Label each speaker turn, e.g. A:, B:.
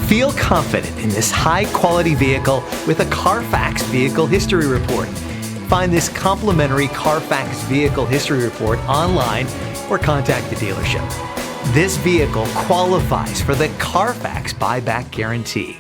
A: Feel confident in this high-quality vehicle with a Carfax Vehicle History Report. Find this complimentary Carfax Vehicle History Report online or contact the dealership. This vehicle qualifies for the Carfax Buyback Guarantee.